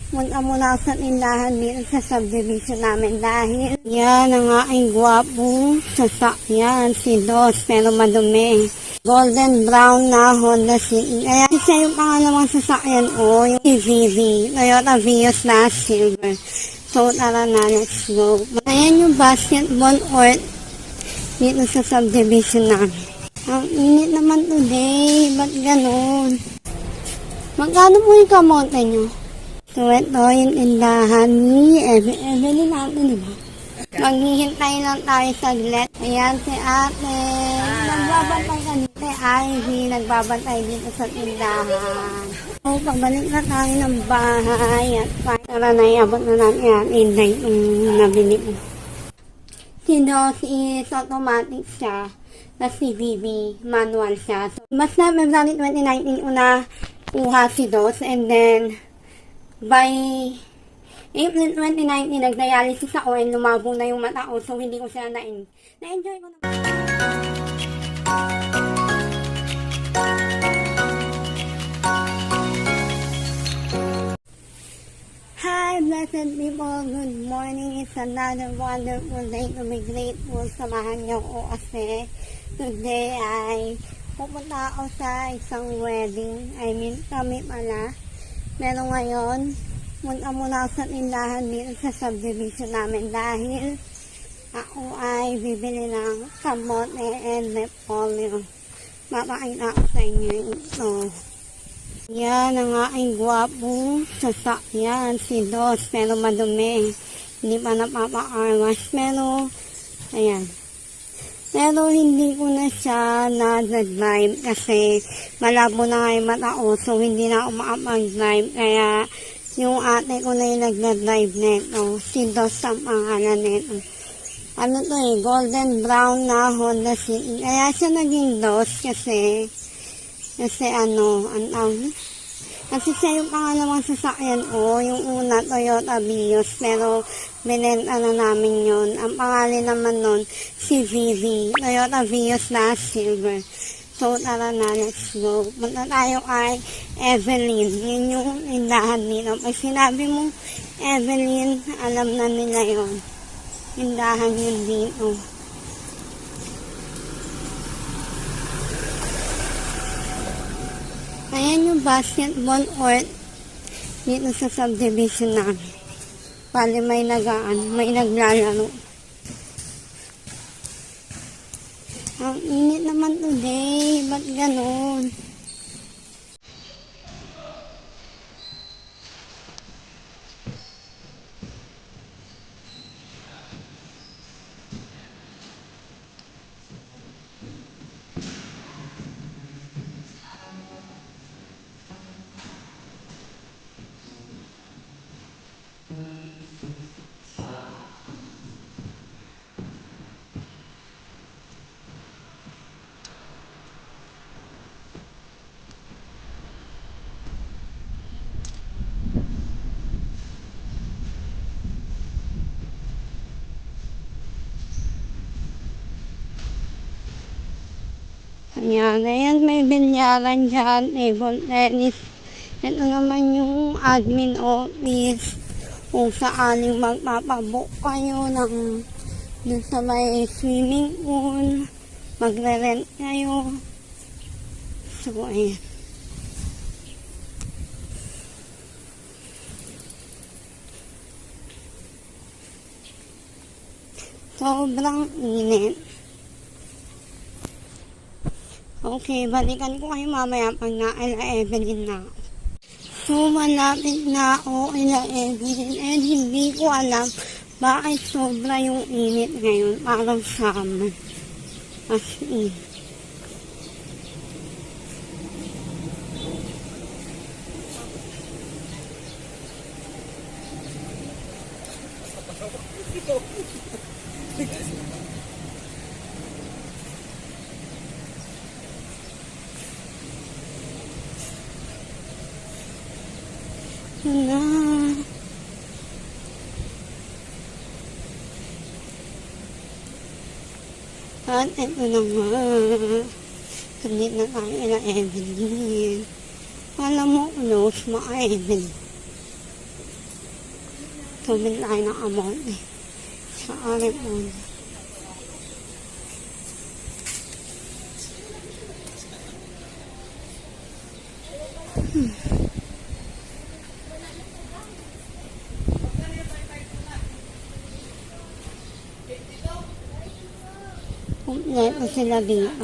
Munta muna ako sa tindahan dito sa subdivision namin dahil yan ang aking gwapong sasakyan, si Dos, pero madumi. Golden brown na Honda City. Kaya isa yung pangalawang sasakyan ko, yung CVV, Toyota Vios na silver. So tara na, let's go. Ayan yung basketball court dito sa subdivision namin. Ang init naman today, ba't ganun? Magkano po yung kamote nyo? So, ito yung tindahan ni Evelyn natin, diba? Maghihintay lang tayo saglit. Ayan si ate. Nagbabantay ka ni Ate Ivy. Nagbabantay dito sa tindahan. So, pagbalik na tayo ng bahay. At para na iabot na natin yan. Inday itong nabili ko. Si Dos is automatic siya. Tapos si Vivi, manual siya. So, basta February 2019 una kuha si Dos. And then, by April 2019, nag-dialysis ako and lumabo na yung mata ko. So, hindi ko siya na-enjoy ko na. Hi, blessed people. Good morning. It's another wonderful day to be grateful. Samahan niyo ko kasi today ay pupunta ako sa isang wedding. I mean, kami pala. Pero ngayon, munta muna ako sa tindahan dito sa subdivision namin dahil ako ay bibili ng kamote and repolyo. Mapakita ko sa inyo ito. Yan ang aking gwapong sasakyan, si Dos, pero madumi. Hindi pa napapa-arwash, pero ayan. Pero hindi ko na siya na-drive kasi malabo na nga yung mata ko, so hindi na ako makapag-drive. Kaya yung ate ko na yung nag-drive neto, si Dos ang pangalan neto. Ano to golden brown na Honda City. Kaya siya naging Dos kasi ano, ang tawag. Kasi siya yung pangalawang sasakyan ko, yung una Toyota Vios, pero binenta na namin yun. Ang pangalan naman nun, si Vivi, Toyota Vios na silver. So tara na, let's go. Punta tayo kay Evelyn. Yun yung tindahan nila. Pag sinabi mo Evelyn, alam na nila yun. Tindahan yun dito. Ayan yung basketball court dito sa subdivision namin. Pali may naglalaro. Ang init naman today, ba't ganun? Ayan, may bilyaran dyan, table tennis. Ito naman yung admin office. Kung saaling magpapabook kayo ng dun sa may swimming pool, magre-rent kayo. So, ayan. Sobrang init. Okay, balikan ko kayo mamaya pag na-ila Evelyn na ako. So, malapit na ako ila Evelyn and hindi ko alam bakit sobra yung init ngayon. Parang summer. As in. Na. At ito na nga. Kulit na tayo ila Evelyn. Alam mo, close mo ka Evelyn. Tumil tayo ng amon eh. Sa Arimon. Kompleto sila dito.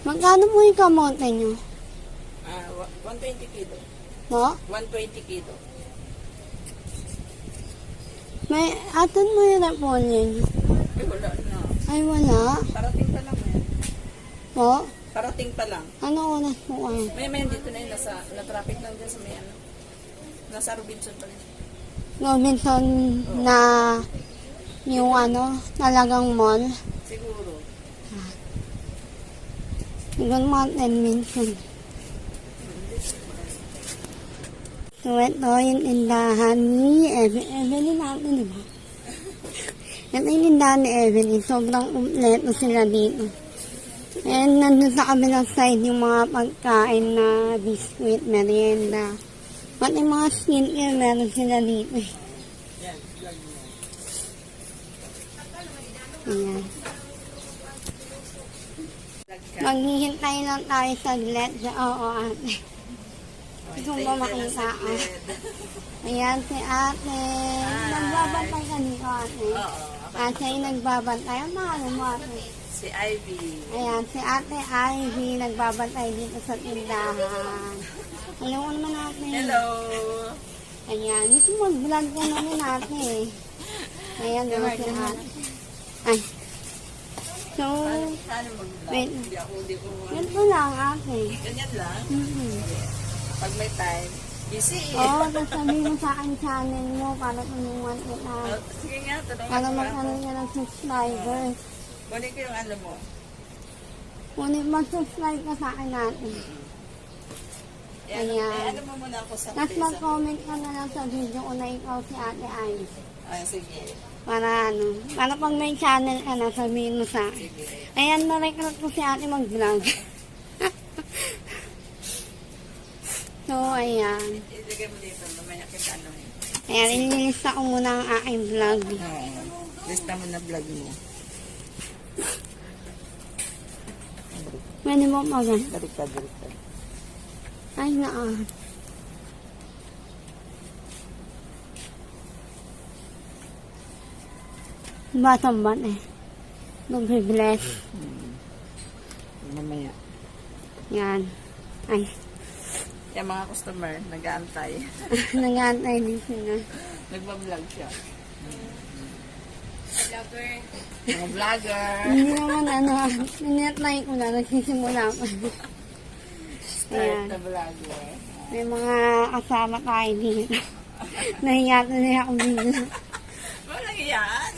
Magkano po yung kamote nyo? 120 kilo. Po? 120 kilo. May atan mo yung repolyo nyo? Ay, wala na. Ay, wala. Parating pa lang yan. Po? Parating pa lang. Ano oras po kayo? May dito na yun. Na-traffic lang dyan sa may ano. Nasa Robinson pa rin. Robinson na yung ano, talagang mall. Siguro. Siguro mga 10 minutes. So, ito yung tindahan ni Evelyn natin, di ba? Ito yung tindahan ni Evelyn. Sobrang umpleto sila dito. And nandun sa kabilang side yung mga pagkain na biscuit, merienda. Pati mga skincare meron sila dito. Yan, vlog mo. Ayan. Maghihintay lang tayo saglit. Oo, ate. Gusto mo makita, ah. Ayan, si ate. Nagbabantay ka dito, ate. Oo. Siya yung nagbabantay. Ang mahalo mo, ate. Si Ivy. Ayan, si ate Ivy nagbabantay dito sa tindahan. Alam mo naman ate. Hello. Ayan, dito mag-vlog ko namin ate. Ayan, naman si ate. Ay. So, Paano mag-vlog? wait. Hindi ko. Ganito lang ate. Ganyan lang. Mm-hmm. Pag may time, busy. Oo, tapos sabihin mo sa akin channel mo para tulungan kita. Sige nga, tanong Para ako. magkaroon ka ng subscribers. Kunin ko yung ano mo. Ngunit mag-subscribe ka sa akin natin. Ayan. Ano mo muna ako sa Tapos mag-comment ka na lang sa video ko na ikaw si ate Ice. Sige. Para para pag may channel ka na, sabihin mo sa akin. Sige. Ayan, na-recruit ko si ate mag-vlog. So, ayan. Ilagay mo dito, mamaya kita ano. Ayan, inilista ko muna ang aking vlog. Lista mo na vlog mo. Pwede mo magan. Baliktad, baliktad. Ay, Batang bat eh. Mag-bless. Mamaya. Yan. Ay. Yung mga customer, nag-aantay. Nag-aantay din sila. Nagbablog siya. Vlogger. Mga vlogger. Hindi naman ninetry ko na. Nagsisimula ko. Start the vlogger. May mga kasama tayo dito. Nahiya ako dito. Walang yan.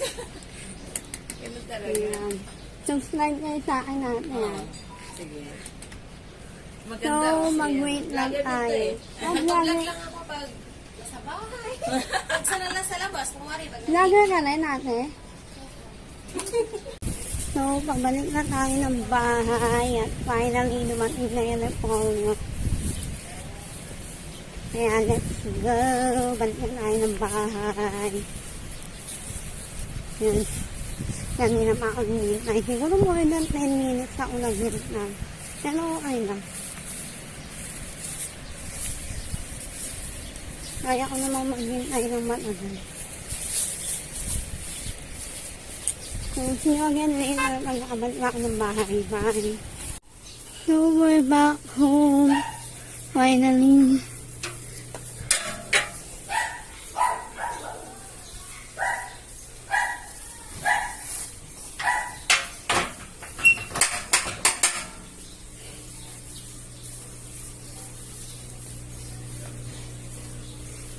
Ganun talaga. Ayan. Subscribe kayo sa akin natin. Sige. So, kasi mag-wait yan. lang Vlogger tayo. dito eh. Mag-vlog lang ako pag nasa bahay. Pag sana lang sa labas, kumari pag Vlogger ka rin natin. So, pabalik na tayo ng bahay at finally dumating na yung repolyo. Kaya let's go. Balik na tayo ng bahay. Yan. Kanina pa ako hinintay. Siguro more than 10 minutes ako naghintay. Pero okay lang. Kaya ko namang maghintay ng matagal. So, see you again later pag nakabalik ako ng bahay. Bye. So, we're back home. Finally.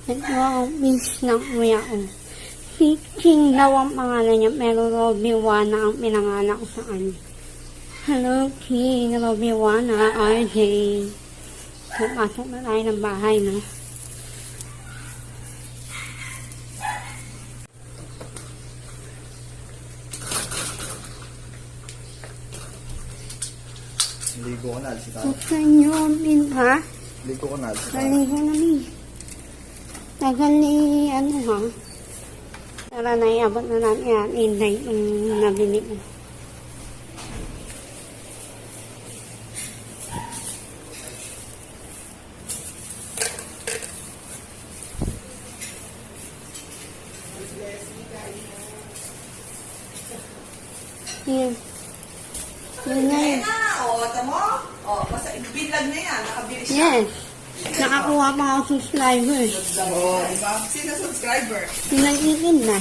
Ito ang miss ng kuya ko. Si King daw ang pangalan niya, pero Robbie Wana ang pinanganak ko sa kanya. Hello, King. Robbie Wana, RJ. So, pasok na tayo ng bahay, no? Ligo ka na, alis tayo. Buksan nyo, ha? Ligo ka na, alis tayo. Naligo na ni. Tagal ni, ha? Tara na, iabot na natin yan. Inday, nabili mo. Yan. Yan na yun. Tamo? Basta bilag na yan. Nakabili siya. Yes. Nakakuha pa ako subscribers. Diba? Sino subscriber? Pinag-iin na.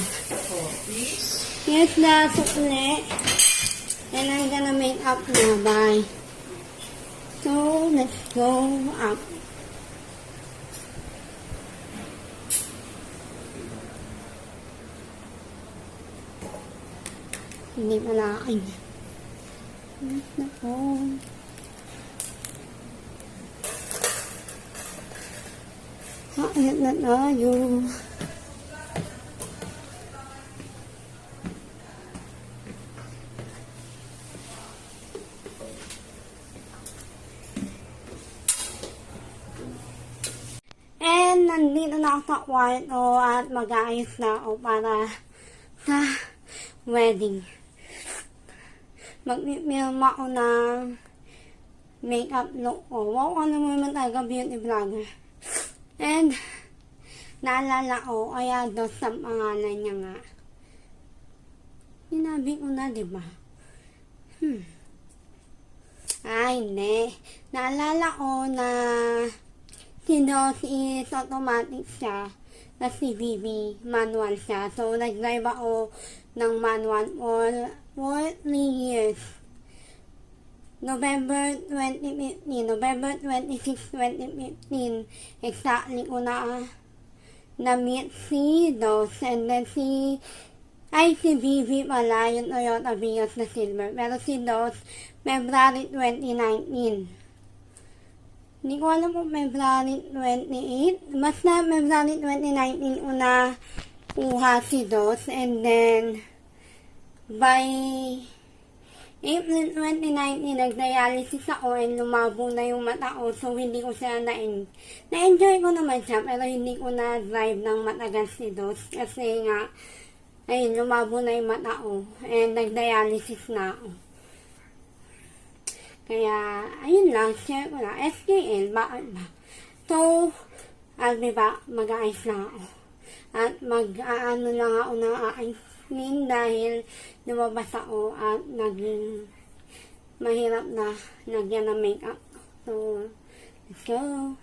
Here's the sukle. And I'm gonna make up now. Bye. So, let's go up. Hindi pala akin. Let's na po. Ayat na tayo. And nandito na ako sa kwarto at mag-aayos na ako para sa wedding. Mag-film ako ng makeup look ko. Wow, ano mo naman talaga beauty vlogger. And naalala ko, kaya doon sa pangalan niya nga. Sinabi ko na, diba? Ay, hindi. Naalala ko na si Dos is automatic siya. Na si Bibi, manual siya. So, nag-drive ako ng manual for 3 years. November 2015, November 26, 2015, exactly ko na-meet si Dos. And then si Bibi pala, yung Toyota Vios na silver. Pero si Dos, February 2019. Hindi ko alam kung February 28. Basta February 2019 ko na kuha si Dos. And then, by April 2019, nag-dialysis ako and lumabo na yung mata ko. So, hindi ko siya na-enjoy ko naman siya. Pero hindi ko na-drive ng matagal si Dos. Kasi nga, ayun, lumabo na yung mata ko. And nag-dialysis na ako. Kaya, ayun lang, share ko lang. SKL, bakit ba? So, I'll be back, mag-aayos lang ako. At mag-aano lang ako ng aking skin dahil lumabas ako at naging mahirap na lagyan ng makeup. So, let's go!